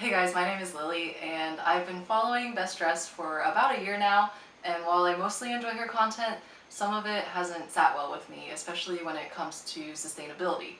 Hey guys, my name is Lily and I've been following Bestdressed for about a year now, and while I mostly enjoy her content, some of it hasn't sat well with me, especially when it comes to sustainability.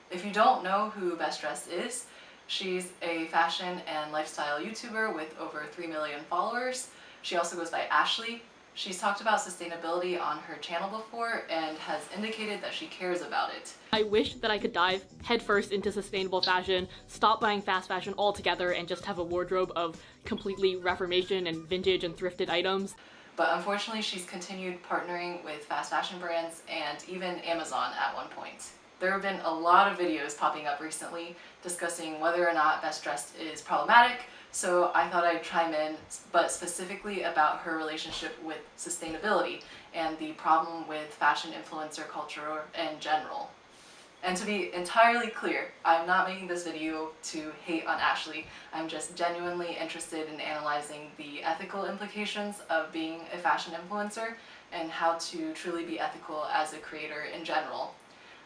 If you don't know who Bestdressed is, she's a fashion and lifestyle YouTuber with over 3 million followers. She also goes by Ashley. She's talked about sustainability on her channel before and has indicated that she cares about it. I wish that I could dive headfirst into sustainable fashion, stop buying fast fashion altogether, and just have a wardrobe of completely reformation and vintage and thrifted items. But unfortunately, she's continued partnering with fast fashion brands and even Amazon at one point. There have been a lot of videos popping up recently discussing whether or not Bestdressed is problematic, so I thought I'd chime in, but specifically about her relationship with sustainability and the problem with fashion influencer culture in general. And to be entirely clear, I'm not making this video to hate on Ashley. I'm just genuinely interested in analyzing the ethical implications of being a fashion influencer and how to truly be ethical as a creator in general.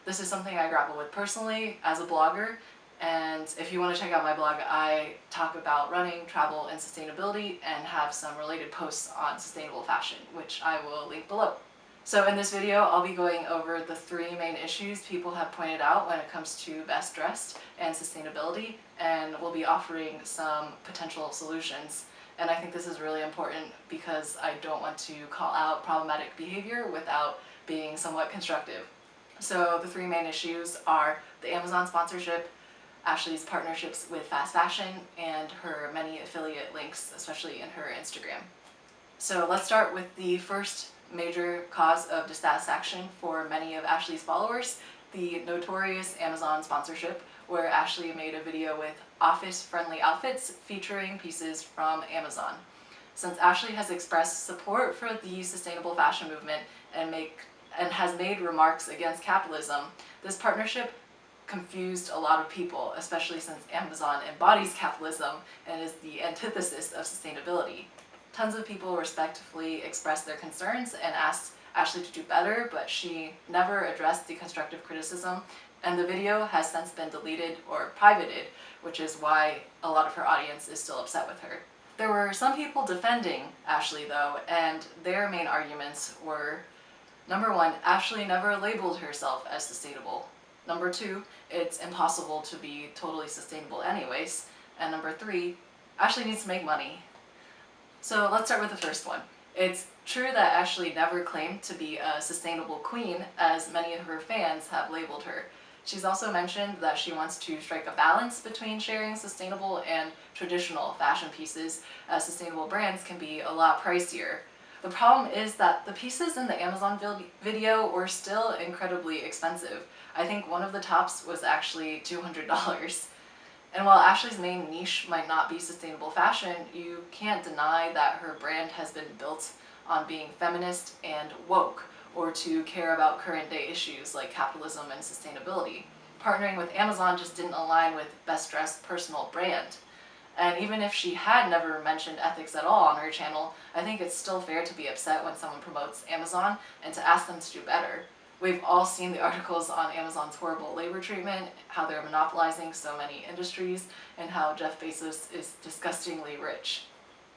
This is something I grapple with personally as a blogger, and if you want to check out my blog, I talk about running, travel, and sustainability and have some related posts on sustainable fashion, which I will link below. So in this video, I'll be going over the three main issues people have pointed out when it comes to Bestdressed and sustainability, and we'll be offering some potential solutions. And I think this is really important because I don't want to call out problematic behavior without being somewhat constructive. So the three main issues are the Amazon sponsorship, Ashley's partnerships with fast fashion, and her many affiliate links, especially in her Instagram. So let's start with the first major cause of dissatisfaction for many of Ashley's followers, the notorious Amazon sponsorship, where Ashley made a video with office-friendly outfits featuring pieces from Amazon. Since Ashley has expressed support for the sustainable fashion movement and has made remarks against capitalism, this partnership confused a lot of people, especially since Amazon embodies capitalism and is the antithesis of sustainability. Tons of people respectfully expressed their concerns and asked Ashley to do better, but she never addressed the constructive criticism, and the video has since been deleted or privated, which is why a lot of her audience is still upset with her. There were some people defending Ashley though, and their main arguments were: number one, Ashley never labeled herself as sustainable. Number two, it's impossible to be totally sustainable anyways. And number three, Ashley needs to make money. So let's start with the first one. It's true that Ashley never claimed to be a sustainable queen, as many of her fans have labeled her. She's also mentioned that she wants to strike a balance between sharing sustainable and traditional fashion pieces, as sustainable brands can be a lot pricier. The problem is that the pieces in the Amazon video were still incredibly expensive. I think one of the tops was actually $200. And while Ashley's main niche might not be sustainable fashion, you can't deny that her brand has been built on being feminist and woke, or to care about current day issues like capitalism and sustainability. Partnering with Amazon just didn't align with Bestdressed personal brand. And even if she had never mentioned ethics at all on her channel, I think it's still fair to be upset when someone promotes Amazon and to ask them to do better. We've all seen the articles on Amazon's horrible labor treatment, how they're monopolizing so many industries, and how Jeff Bezos is disgustingly rich.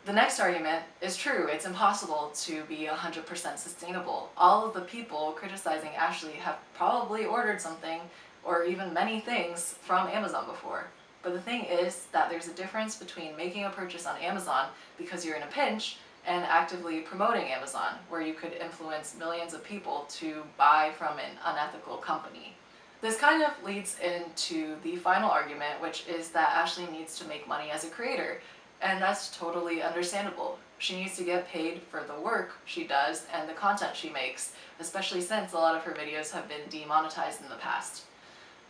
The next argument is true. It's impossible to be 100% sustainable. All of the people criticizing Ashley have probably ordered something, or even many things, from Amazon before. But the thing is that there's a difference between making a purchase on Amazon because you're in a pinch and actively promoting Amazon, where you could influence millions of people to buy from an unethical company. This kind of leads into the final argument, which is that Ashley needs to make money as a creator, and that's totally understandable. She needs to get paid for the work she does and the content she makes, especially since a lot of her videos have been demonetized in the past.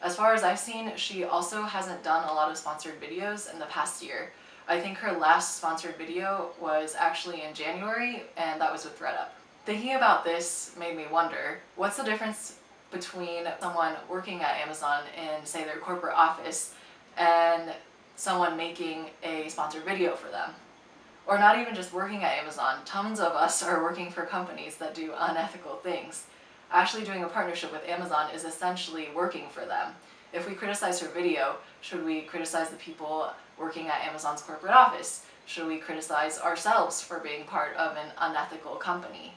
As far as I've seen, she also hasn't done a lot of sponsored videos in the past year. I think her last sponsored video was actually in January, and that was with ThredUp. Thinking about this made me wonder, what's the difference between someone working at Amazon in, say, their corporate office and someone making a sponsored video for them? Or not even just working at Amazon, tons of us are working for companies that do unethical things. Ashley doing a partnership with Amazon is essentially working for them. If we criticize her video, should we criticize the people working at Amazon's corporate office? Should we criticize ourselves for being part of an unethical company?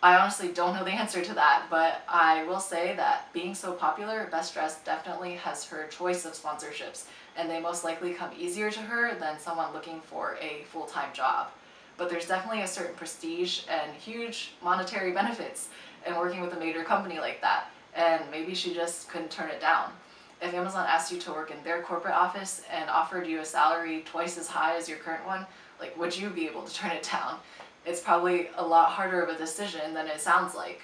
I honestly don't know the answer to that, but I will say that being so popular, Bestdressed definitely has her choice of sponsorships, and they most likely come easier to her than someone looking for a full-time job. But there's definitely a certain prestige and huge monetary benefits in working with a major company like that, and maybe she just couldn't turn it down. If Amazon asked you to work in their corporate office and offered you a salary twice as high as your current one, like, would you be able to turn it down? It's probably a lot harder of a decision than it sounds like.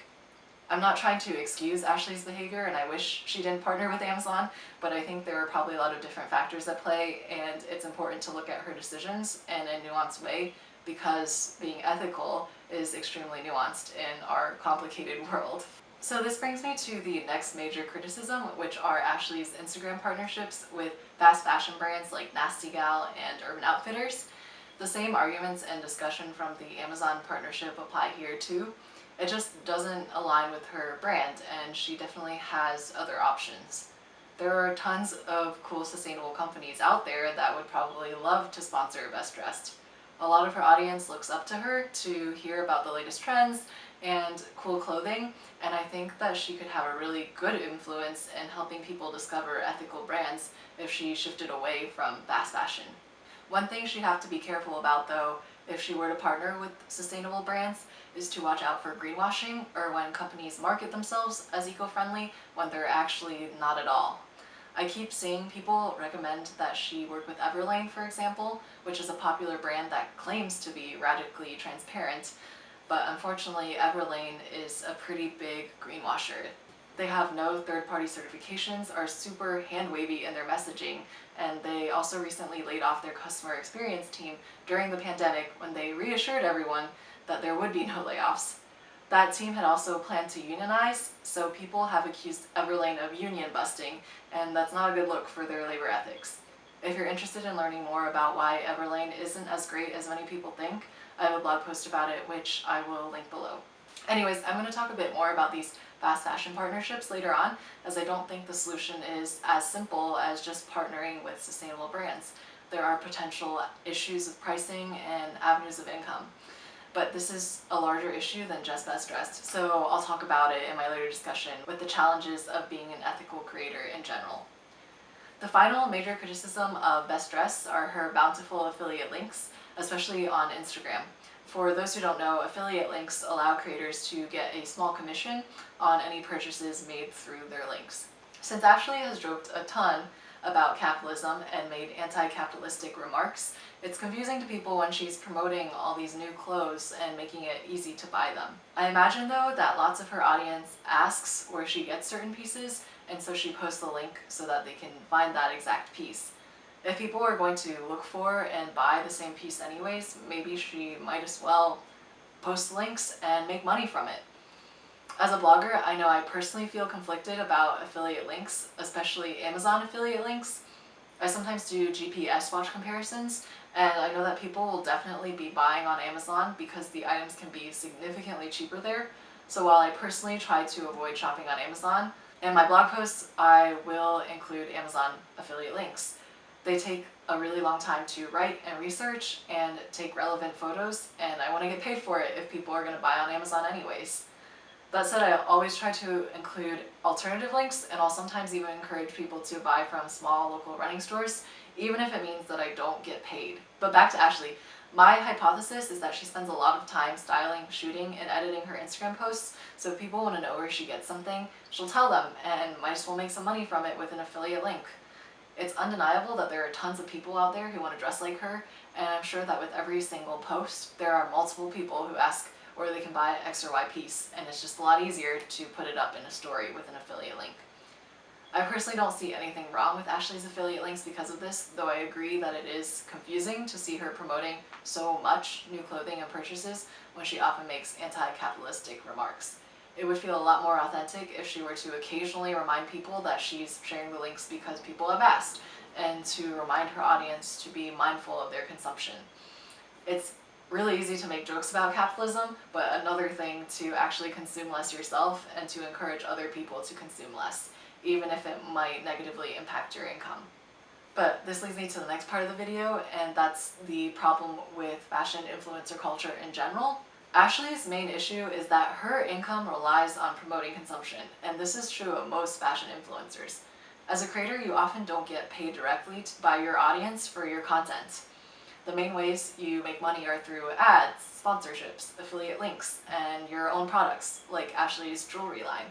I'm not trying to excuse Ashley's behavior, and I wish she didn't partner with Amazon, but I think there are probably a lot of different factors at play, and it's important to look at her decisions in a nuanced way, because being ethical is extremely nuanced in our complicated world. So this brings me to the next major criticism, which are Ashley's Instagram partnerships with fast fashion brands like Nasty Gal and Urban Outfitters. The same arguments and discussion from the Amazon partnership apply here too. It just doesn't align with her brand, and she definitely has other options. There are tons of cool sustainable companies out there that would probably love to sponsor Bestdressed. A lot of her audience looks up to her to hear about the latest trends and cool clothing, and I think that she could have a really good influence in helping people discover ethical brands if she shifted away from fast fashion. One thing she'd have to be careful about, though, if she were to partner with sustainable brands, is to watch out for greenwashing, or when companies market themselves as eco-friendly when they're actually not at all. I keep seeing people recommend that she work with Everlane, for example, which is a popular brand that claims to be radically transparent, but unfortunately Everlane is a pretty big greenwasher. They have no third-party certifications, are super hand-wavy in their messaging, and they also recently laid off their customer experience team during the pandemic when they reassured everyone that there would be no layoffs. That team had also planned to unionize, so people have accused Everlane of union busting, and that's not a good look for their labor ethics. If you're interested in learning more about why Everlane isn't as great as many people think, I have a blog post about it, which I will link below. Anyways, I'm going to talk a bit more about these fast fashion partnerships later on, as I don't think the solution is as simple as just partnering with sustainable brands. There are potential issues with pricing and avenues of income. But this is a larger issue than just Bestdressed, so I'll talk about it in my later discussion with the challenges of being an ethical creator in general. The final major criticism of Bestdressed are her bountiful affiliate links, especially on Instagram. For those who don't know, affiliate links allow creators to get a small commission on any purchases made through their links. Since Ashley has joked a ton about capitalism and made anti-capitalistic remarks, it's confusing to people when she's promoting all these new clothes and making it easy to buy them. I imagine though that lots of her audience asks where she gets certain pieces, and so she posts the link so that they can find that exact piece. If people are going to look for and buy the same piece anyways, maybe she might as well post links and make money from it. As a blogger, I know I personally feel conflicted about affiliate links, especially Amazon affiliate links. I sometimes do GPS watch comparisons, and I know that people will definitely be buying on Amazon because the items can be significantly cheaper there. So while I personally try to avoid shopping on Amazon, in my blog posts I will include Amazon affiliate links. They take a really long time to write and research and take relevant photos, and I want to get paid for it if people are going to buy on Amazon anyways. That said, I always try to include alternative links, and I'll sometimes even encourage people to buy from small local running stores, even if it means that I don't get paid. But back to Ashley. My hypothesis is that she spends a lot of time styling, shooting, and editing her Instagram posts, so if people want to know where she gets something, she'll tell them, and might as well make some money from it with an affiliate link. It's undeniable that there are tons of people out there who want to dress like her, and I'm sure that with every single post, there are multiple people who ask where they can buy X or Y piece, and it's just a lot easier to put it up in a story with an affiliate link. I personally don't see anything wrong with Ashley's affiliate links because of this, though I agree that it is confusing to see her promoting so much new clothing and purchases when she often makes anti-capitalistic remarks. It would feel a lot more authentic if she were to occasionally remind people that she's sharing the links because people have asked, and to remind her audience to be mindful of their consumption. It's really easy to make jokes about capitalism, but another thing to actually consume less yourself and to encourage other people to consume less. even if it might negatively impact your income. But this leads me to the next part of the video, and that's the problem with fashion influencer culture in general. Ashley's main issue is that her income relies on promoting consumption, and this is true of most fashion influencers. As a creator, you often don't get paid directly by your audience for your content. The main ways you make money are through ads, sponsorships, affiliate links, and your own products, like Ashley's jewelry line.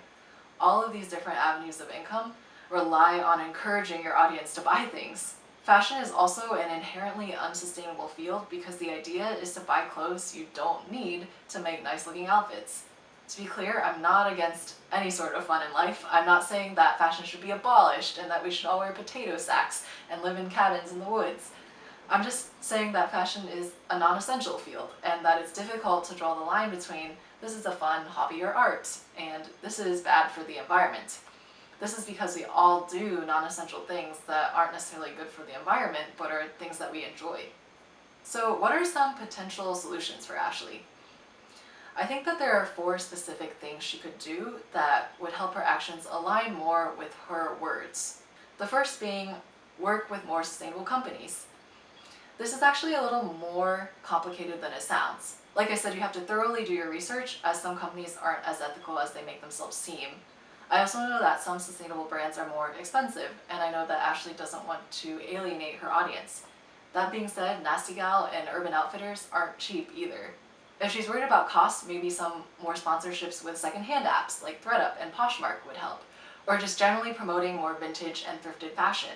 All of these different avenues of income rely on encouraging your audience to buy things. Fashion is also an inherently unsustainable field because the idea is to buy clothes you don't need to make nice looking outfits. To be clear, I'm not against any sort of fun in life. I'm not saying that fashion should be abolished and that we should all wear potato sacks and live in cabins in the woods. I'm just saying that fashion is a non-essential field and that it's difficult to draw the line between this is a fun hobby or art and this is bad for the environment. This is because we all do non-essential things that aren't necessarily good for the environment but are things that we enjoy. So what are some potential solutions for Ashley? I think that there are 4 specific things she could do that would help her actions align more with her words. The first being work with more sustainable companies. This is actually a little more complicated than it sounds. Like I said, you have to thoroughly do your research, as some companies aren't as ethical as they make themselves seem. I also know that some sustainable brands are more expensive, and I know that Ashley doesn't want to alienate her audience. That being said, Nasty Gal and Urban Outfitters aren't cheap either. If she's worried about costs, maybe some more sponsorships with secondhand apps like ThredUp and Poshmark would help, or just generally promoting more vintage and thrifted fashion.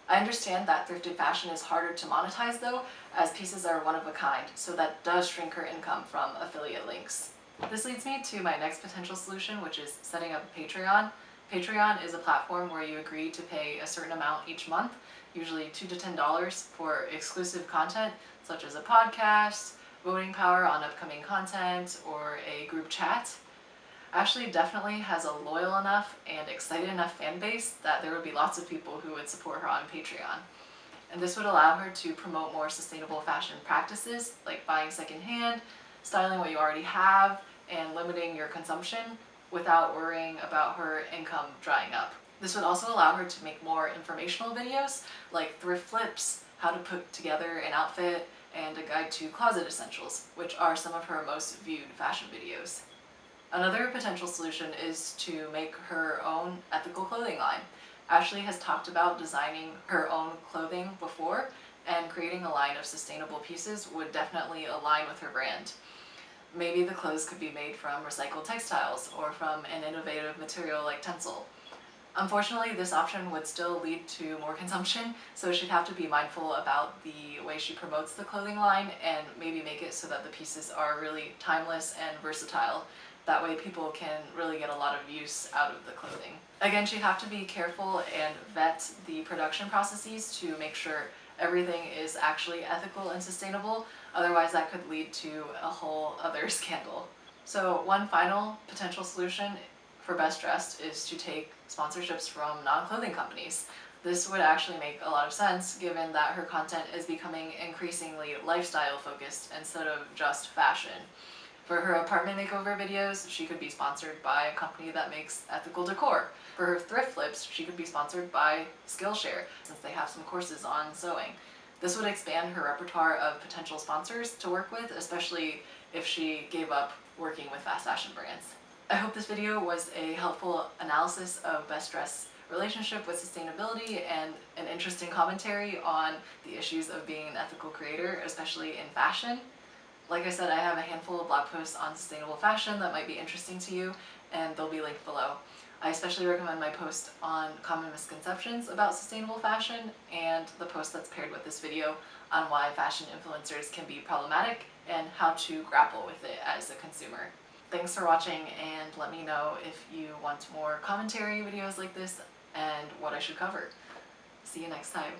I understand that thrifted fashion is harder to monetize though, as pieces are one of a kind, so that does shrink her income from affiliate links. This leads me to my next potential solution, which is setting up a Patreon. Patreon is a platform where you agree to pay a certain amount each month, usually $2 to $10, for exclusive content such as a podcast, voting power on upcoming content, or a group chat. Ashley definitely has a loyal enough and excited enough fan base that there would be lots of people who would support her on Patreon. And this would allow her to promote more sustainable fashion practices like buying secondhand, styling what you already have, and limiting your consumption without worrying about her income drying up. This would also allow her to make more informational videos like thrift flips, how to put together an outfit, and a guide to closet essentials, which are some of her most viewed fashion videos. Another potential solution is to make her own ethical clothing line. Ashley has talked about designing her own clothing before, and creating a line of sustainable pieces would definitely align with her brand. Maybe the clothes could be made from recycled textiles or from an innovative material like tencel. Unfortunately, this option would still lead to more consumption, so she'd have to be mindful about the way she promotes the clothing line and maybe make it so that the pieces are really timeless and versatile. That way people can really get a lot of use out of the clothing. Again, she'd have to be careful and vet the production processes to make sure everything is actually ethical and sustainable, otherwise that could lead to a whole other scandal. So one final potential solution for Bestdressed is to take sponsorships from non-clothing companies. This would actually make a lot of sense given that her content is becoming increasingly lifestyle focused instead of just fashion. For her apartment makeover videos, she could be sponsored by a company that makes ethical decor. For her thrift flips, she could be sponsored by Skillshare, since they have some courses on sewing. This would expand her repertoire of potential sponsors to work with, especially if she gave up working with fast fashion brands. I hope this video was a helpful analysis of Bestdressed's relationship with sustainability and an interesting commentary on the issues of being an ethical creator, especially in fashion. Like I said, I have a handful of blog posts on sustainable fashion that might be interesting to you, and they'll be linked below. I especially recommend my post on common misconceptions about sustainable fashion and the post that's paired with this video on why fashion influencers can be problematic and how to grapple with it as a consumer. Thanks for watching, and let me know if you want more commentary videos like this and what I should cover. See you next time.